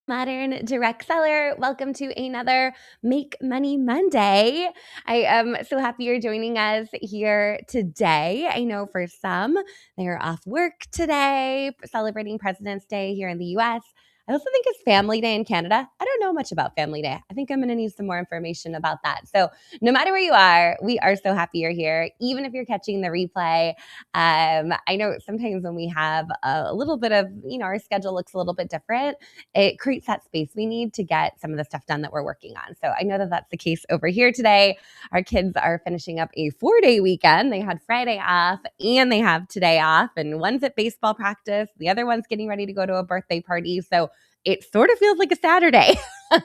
Modern Direct Seller. Welcome to another Make Money Monday. I am so happy you're joining us here today. I know for some, they're off work today, celebrating President's Day here in the US. I also think it's Family Day in Canada. I don't know much about Family Day. I think I'm going to need some more information about that. So, no matter where you are, we are so happy you're here. Even if you're catching the replay, I know sometimes when we have a little bit of, our schedule looks a little bit different, it creates that space we need to get some of the stuff done that we're working on. So I know that that's the case over here today. Our kids are finishing up a 4-day weekend. They had Friday off and they have today off, and one's at baseball practice. The other one's getting ready to go to a birthday party. So it sort of feels like a Saturday, but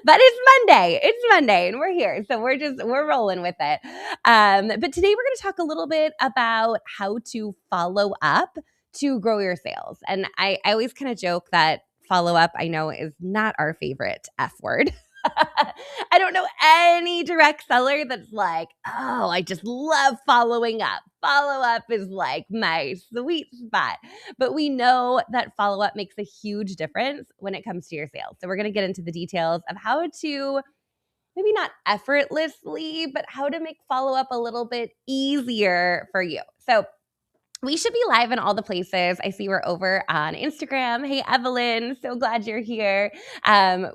it's Monday and we're here. So we're rolling with it. But today we're going to talk a little bit about how to follow up to grow your sales. And I always kind of joke that follow up, I know, is not our favorite F word. I don't know any direct seller that's like, oh, I just love following up. Follow up is like my sweet spot. But we know that follow up makes a huge difference when it comes to your sales. So we're going to get into the details of how to maybe not effortlessly, but how to make follow up a little bit easier for you. So we should be live in all the places. I see we're over on Instagram. Hey, Evelyn, so glad you're here.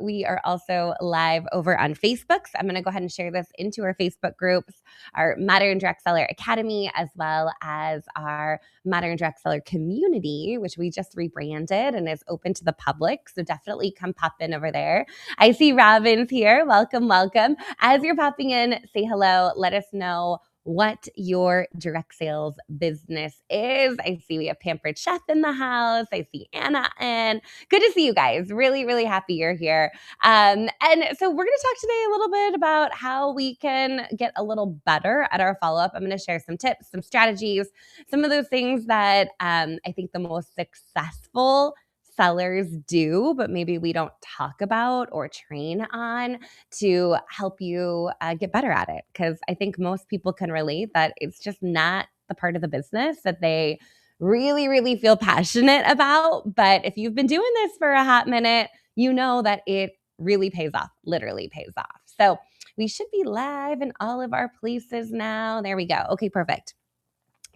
We are also live over on Facebook. So I'm going to go ahead and share this into our Facebook groups, our Modern Direct Seller Academy, as well as our Modern Direct Seller community, which we just rebranded and is open to the public. So definitely come pop in over there. I see Robin's here. Welcome, welcome. As you're popping in, say hello. Let us know what your direct sales business is. I see we have Pampered Chef in the house. I see Anna in. Good to see you guys. Really, really happy you're here. And so we're going to talk today a little bit about how we can get a little better at our follow-up. I'm going to share some tips, some strategies, some of those things that I think the most successful sellers do, but maybe we don't talk about or train on to help you get better at it. Because I think most people can relate that it's just not the part of the business that they really, really feel passionate about. But if you've been doing this for a hot minute, you know that it really pays off, literally pays off. So we should be live in all of our places now. There we go. Okay, perfect.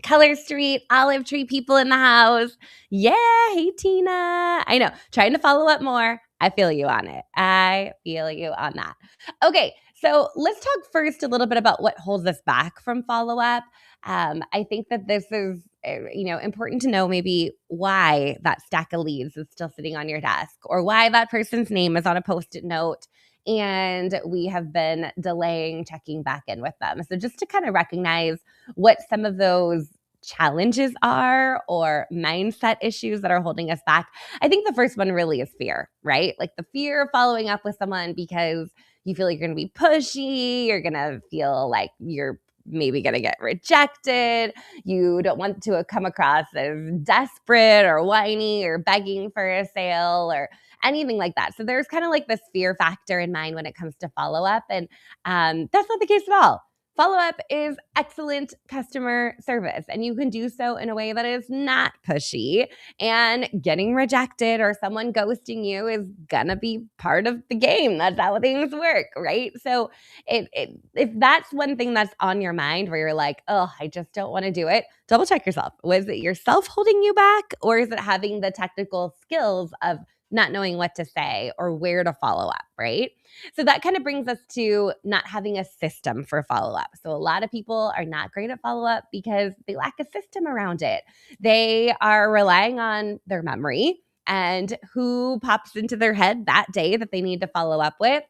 Color Street, Olive Tree people in the house. Yeah, hey Tina. I know, trying to follow up more. I feel you on it. I feel you on that. Okay, so let's talk first a little bit about what holds us back from follow up. I think that this is important to know maybe why that stack of leads is still sitting on your desk, or why that person's name is on a post-it note and we have been delaying checking back in with them. So just to kind of recognize what some of those challenges are or mindset issues that are holding us back. I think the first one really is fear, right? Like the fear of following up with someone because you feel like you're going to be pushy, you're going to feel like you're maybe going to get rejected. You don't want to come across as desperate or whiny or begging for a sale or anything like that. So there's kind of like this fear factor in mind when it comes to follow up. And that's not the case at all. Follow up is excellent customer service, and you can do so in a way that is not pushy. And getting rejected or someone ghosting you is gonna be part of the game. That's how things work, right? So if that's one thing that's on your mind where you're like, oh, I just don't want to do it, double check yourself. Was it yourself holding you back, or is it having the technical skills of not knowing what to say or where to follow up, right? So that kind of brings us to not having a system for follow up. So a lot of people are not great at follow up because they lack a system around it. They are relying on their memory and who pops into their head that day that they need to follow up with.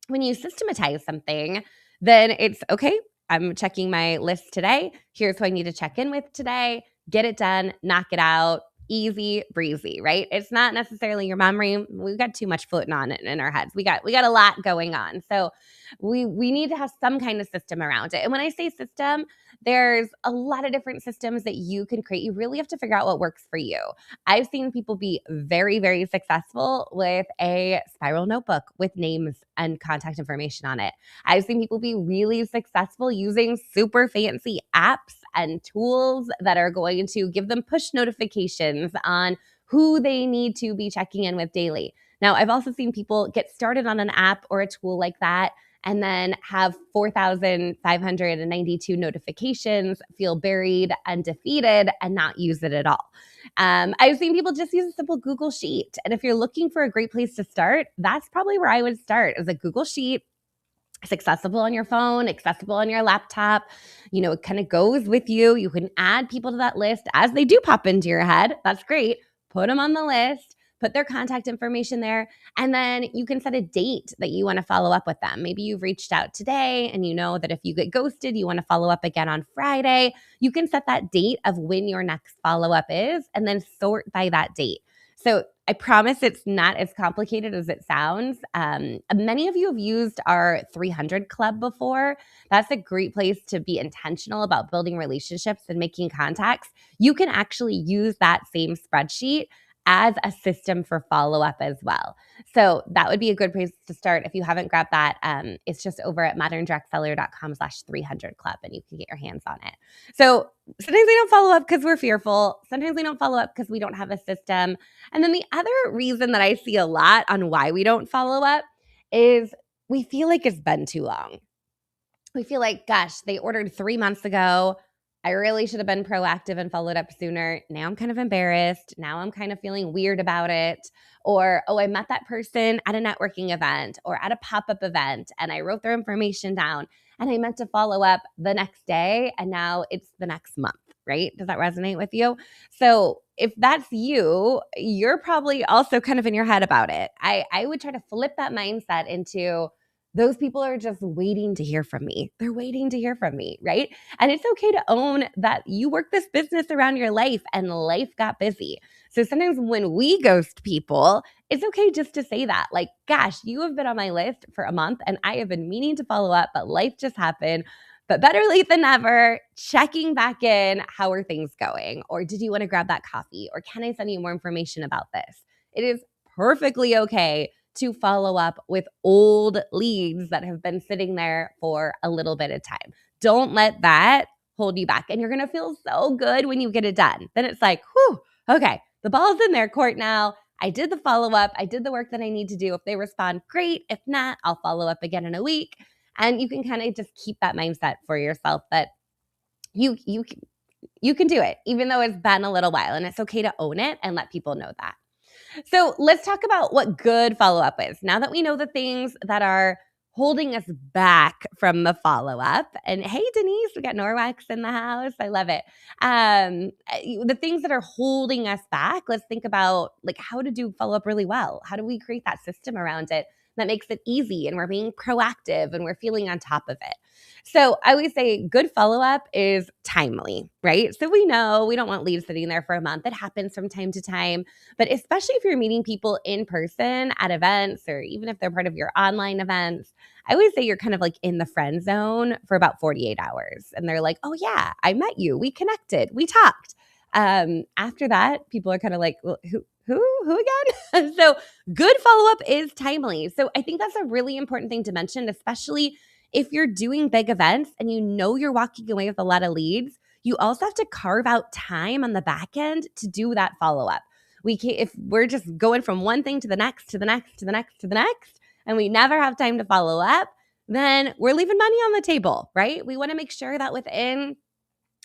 When you systematize something, then it's okay. I'm checking my list today. Here's who I need to check in with today. Get it done, knock it out. Easy breezy, right? It's not necessarily your memory. We've got too much floating on it in our heads. We got a lot going on. So we need to have some kind of system around it. And when I say system, there's a lot of different systems that you can create. You really have to figure out what works for you. I've seen people be very, very successful with a spiral notebook with names and contact information on it. I've seen people be really successful using super fancy apps and tools that are going to give them push notifications on who they need to be checking in with daily. Now, I've also seen people get started on an app or a tool like that and then have 4,592 notifications, feel buried and defeated, and not use it at all. I've seen people just use a simple Google Sheet. And if you're looking for a great place to start, that's probably where I would start, is a Google Sheet. It's accessible on your phone, accessible on your laptop. It kind of goes with you. You can add people to that list as they do pop into your head. That's great. Put them on the list, put their contact information there, and then you can set a date that you want to follow up with them. Maybe you've reached out today and you know that if you get ghosted, you want to follow up again on Friday. You can set that date of when your next follow-up is and then sort by that date. So I promise it's not as complicated as it sounds. Many of you have used our 300 Club before. That's a great place to be intentional about building relationships and making contacts. You can actually use that same spreadsheet as a system for follow-up as well. So that would be a good place to start. If you haven't grabbed that, it's just over at moderndirectseller.com/300club, and you can get your hands on it. So sometimes we don't follow up because we're fearful. Sometimes we don't follow up because we don't have a system. And then the other reason that I see a lot on why we don't follow up is we feel like it's been too long. We feel like, gosh, they ordered 3 months ago. I really should have been proactive and followed up sooner. Now I'm kind of embarrassed. Now I'm kind of feeling weird about it. Or, oh, I met that person at a networking event or at a pop-up event and I wrote their information down and I meant to follow up the next day and now it's the next month, right? Does that resonate with you? So if that's you, you're probably also kind of in your head about it. I would try to flip that mindset into, those people are just waiting to hear from me. They're waiting to hear from me, right? And it's okay to own that you work this business around your life and life got busy. So sometimes when we ghost people, it's okay just to say that. Like, gosh, you have been on my list for a month and I have been meaning to follow up, but life just happened. But better late than never, checking back in. How are things going? Or did you want to grab that coffee? Or can I send you more information about this? It is perfectly okay to follow up with old leads that have been sitting there for a little bit of time. Don't let that hold you back. And you're going to feel so good when you get it done. Then it's like, whew, okay, the ball's in their court now. I did the follow-up. I did the work that I need to do. If they respond, great. If not, I'll follow up again in a week. And you can kind of just keep that mindset for yourself that you can do it, even though it's been a little while. And it's okay to own it and let people know that. So let's talk about what good follow-up is. Now that we know the things that are holding us back from the follow-up, and hey, Denise, we got Norwex in the house. I love it. The things that are holding us back, let's think about like how to do follow-up really well. How do we create that system around it that makes it easy and we're being proactive and we're feeling on top of it? So I always say good follow-up is timely, right? So we know we don't want leads sitting there for a month. It happens from time to time. But especially if you're meeting people in person at events or even if they're part of your online events, I always say you're kind of like in the friend zone for about 48 hours. And they're like, oh yeah, I met you. We connected. We talked. After that, people are kind of like, well, who again? So good follow-up is timely. So I think that's a really important thing to mention, especially if you're doing big events and you know you're walking away with a lot of leads. You also have to carve out time on the back end to do that follow-up. We can't, if we're just going from one thing to the next, to the next, to the next, to the next, and we never have time to follow up, then we're leaving money on the table, right? We want to make sure that within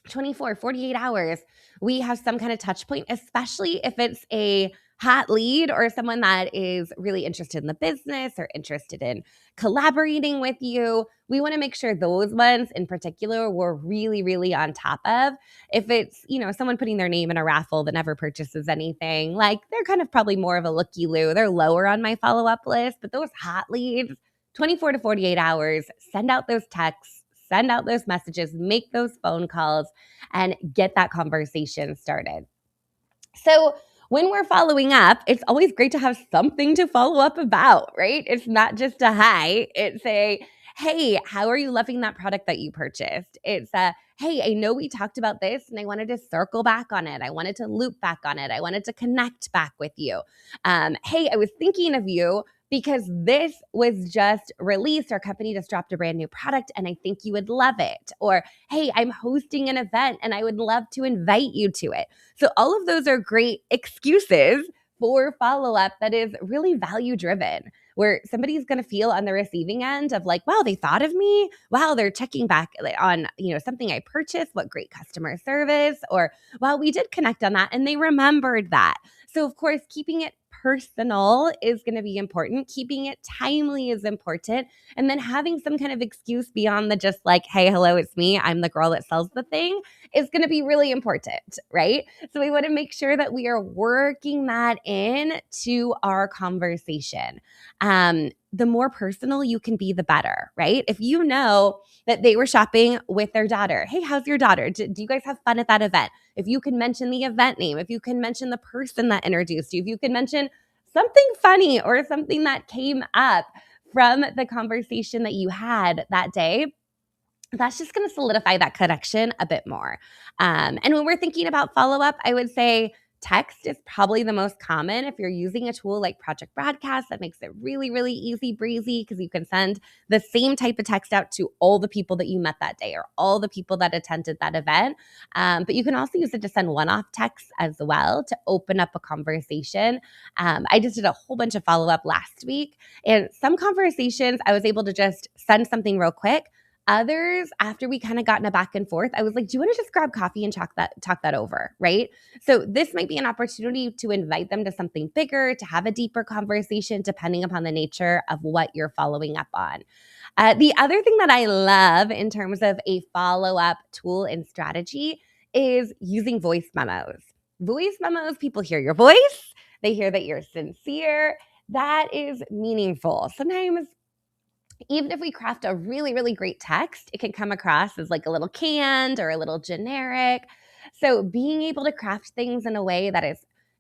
24, 48 hours, we have some kind of touch point, especially if it's a hot lead or someone that is really interested in the business or interested in collaborating with you. We want to make sure those ones in particular we're really, really on top of. If it's, someone putting their name in a raffle that never purchases anything, like they're kind of probably more of a looky-loo. They're lower on my follow-up list, but those hot leads, 24 to 48 hours, send out those texts, send out those messages, make those phone calls, and get that conversation started. So when we're following up, it's always great to have something to follow up about, right? It's not just a hi, it's a, hey, how are you loving that product that you purchased? It's a, hey, I know we talked about this and I wanted to circle back on it. I wanted to loop back on it. I wanted to connect back with you. Hey, I was thinking of you because this was just released. Our company just dropped a brand new product and I think you would love it. Or, hey, I'm hosting an event and I would love to invite you to it. So all of those are great excuses for follow-up that is really value-driven, where somebody's going to feel on the receiving end of like, wow, they thought of me. Wow, they're checking back on, something I purchased, what great customer service, or wow, we did connect on that and they remembered that. So of course, keeping it personal is going to be important. Keeping it timely is important. And then having some kind of excuse beyond the just like, hey, hello, it's me. I'm the girl that sells the thing is going to be really important, right? So we want to make sure that we are working that in to our conversation. The more personal you can be, the better, right? If you know that they were shopping with their daughter, hey, how's your daughter? Do you guys have fun at that event? If you can mention the event name, if you can mention the person that introduced you, if you can mention something funny or something that came up from the conversation that you had that day, that's just going to solidify that connection a bit more. And when we're thinking about follow-up, I would say text is probably the most common. If you're using a tool like Project Broadcast, that makes it really, really easy breezy because you can send the same type of text out to all the people that you met that day or all the people that attended that event. But you can also use it to send one-off texts as well to open up a conversation. I just did a whole bunch of follow-up last week, and some conversations I was able to just send something real quick. Others, after we kind of got in a back and forth, I was like, do you want to just grab coffee and talk that over, right? So this might be an opportunity to invite them to something bigger, to have a deeper conversation, depending upon the nature of what you're following up on. The other thing that I love in terms of a follow-up tool and strategy is using voice memos. Voice memos, people hear your voice. They hear that you're sincere. That is meaningful. Sometimes even if we craft a really, really great text, it can come across as like a little canned or a little generic. So being able to craft things in a way that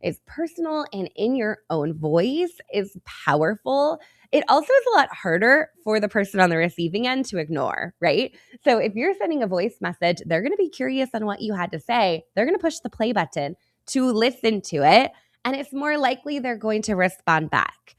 is personal and in your own voice is powerful. It also is a lot harder for the person on the receiving end to ignore, right? So if you're sending a voice message, they're going to be curious on what you had to say. They're going to push the play button to listen to it, and it's more likely they're going to respond back.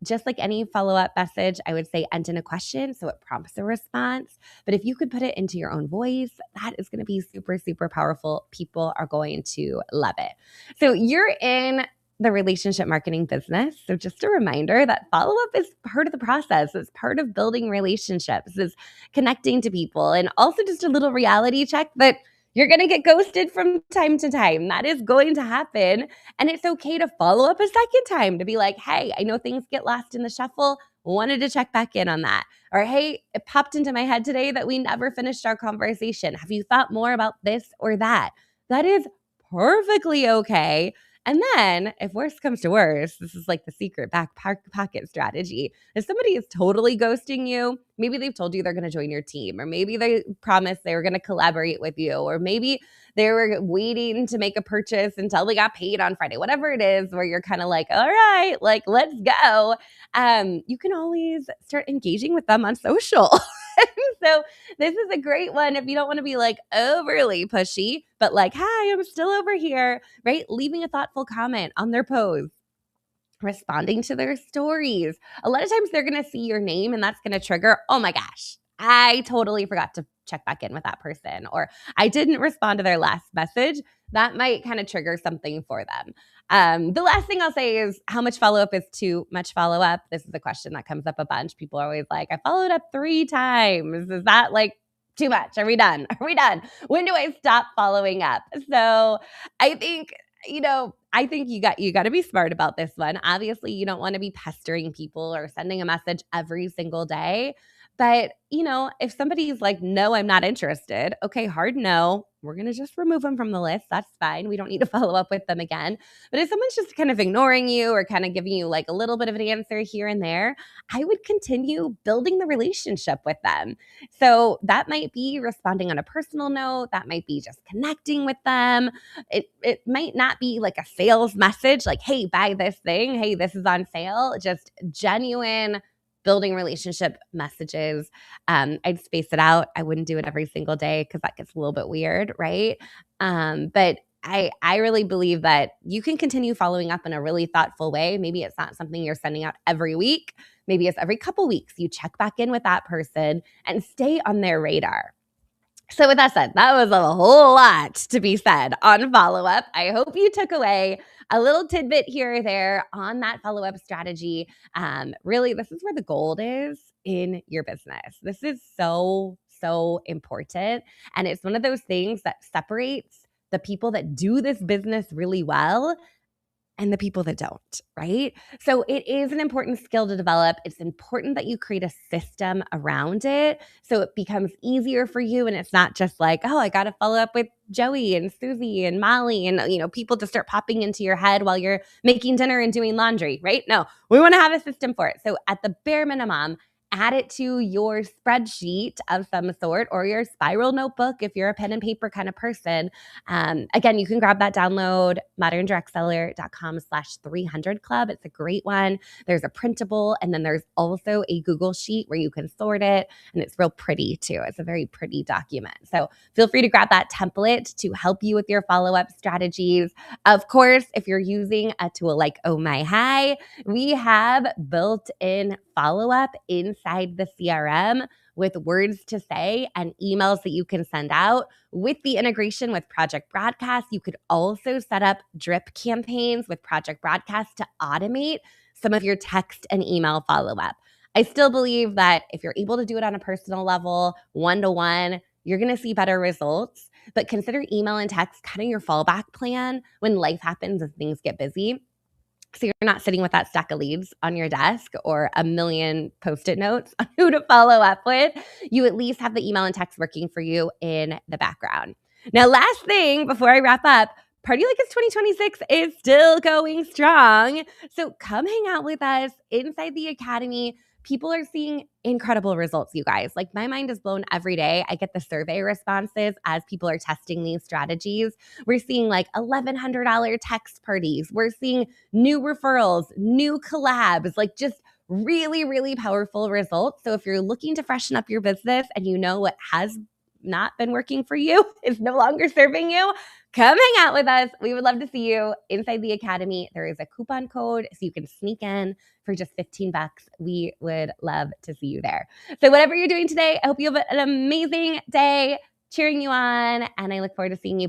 Just like any follow-up message, I would say end in a question so it prompts a response. But if you could put it into your own voice, that is going to be super, super powerful. People are going to love it. So you're in the relationship marketing business. So just a reminder that follow-up is part of the process. It's part of building relationships, is connecting to people, and also just a little reality check that you're going to get ghosted from time to time. That is going to happen. And it's okay to follow up a second time to be like, hey, I know things get lost in the shuffle. Wanted to check back in on that. Or, hey, it popped into my head today that we never finished our conversation. Have you thought more about this or that? That is perfectly okay. And then, if worse comes to worse, this is like the secret back pocket strategy. If somebody is totally ghosting you, maybe they've told you they're going to join your team, or maybe they promised they were going to collaborate with you, or maybe they were waiting to make a purchase until they got paid on Friday, whatever it is, where you're kind of like, all right, like, let's go. You can always start engaging with them on social. So this is a great one if you don't want to be like overly pushy, but like, hi, I'm still over here, right? Leaving a thoughtful comment on their post, responding to their stories. A lot of times they're going to see your name and that's going to trigger, oh my gosh, I totally forgot to check back in with that person, or I didn't respond to their last message. That might kind of trigger something for them. The last thing I'll say is, how much follow-up is too much follow-up? This is a question that comes up a bunch. People are always like, I followed up 3 times. Is that like too much? Are we done? Are we done? When do I stop following up? So I think, you got to be smart about this one. Obviously, you don't want to be pestering people or sending a message every single day. But, if somebody's like, no, I'm not interested. Okay, hard no. We're going to just remove them from the list. That's fine. We don't need to follow up with them again. But if someone's just kind of ignoring you or kind of giving you like a little bit of an answer here and there, I would continue building the relationship with them. So that might be responding on a personal note. That might be just connecting with them. It might not be like a sales message like, hey, buy this thing. Hey, this is on sale. Just genuine building relationship messages. I'd space it out. I wouldn't do it every single day because that gets a little bit weird, right? But I really believe that you can continue following up in a really thoughtful way. Maybe it's not something you're sending out every week. Maybe it's every couple weeks. You check back in with that person and stay on their radar. So with that said, that was a whole lot to be said on follow-up. I hope you took away a little tidbit here or there on that follow-up strategy. Really, this is where the gold is in your business. This is so, so important. And it's one of those things that separates the people that do this business really well and the people that don't, right? So it is an important skill to develop. It's important that you create a system around it so it becomes easier for you and it's not just like, oh, I got to follow up with Joey and Susie and Molly and people just start popping into your head while you're making dinner and doing laundry, right? No, we want to have a system for it. So at the bare minimum, add it to your spreadsheet of some sort or your spiral notebook if you're a pen and paper kind of person. Again, you can grab that download, moderndirectseller.com/300club. It's a great one. There's a printable, and then there's also a Google sheet where you can sort it, and it's real pretty too. It's a very pretty document. So feel free to grab that template to help you with your follow-up strategies. Of course, if you're using a tool like Oh My High, we have built-in follow-up inside the CRM with words to say and emails that you can send out. With the integration with Project Broadcast, you could also set up drip campaigns with Project Broadcast to automate some of your text and email follow-up. I still believe that if you're able to do it on a personal level, one-to-one, you're going to see better results. But consider email and text kind of your fallback plan when life happens and things get busy. So you're not sitting with that stack of leads on your desk or a million Post-it notes on who to follow up with. You at least have the email and text working for you in the background. Now, last thing before I wrap up, Party Like It's 2026 is still going strong. So come hang out with us inside the Academy. People are seeing incredible results, you guys. Like my mind is blown every day. I get the survey responses as people are testing these strategies. We're seeing like $1,100 text parties. We're seeing new referrals, new collabs, like just really, really powerful results. So if you're looking to freshen up your business and you know what has not been working for you, is no longer serving you, come hang out with us. We would love to see you inside the Academy. There is a coupon code so you can sneak in for just $15. We would love to see you there. So whatever you're doing today, I hope you have an amazing day, cheering you on, and I look forward to seeing you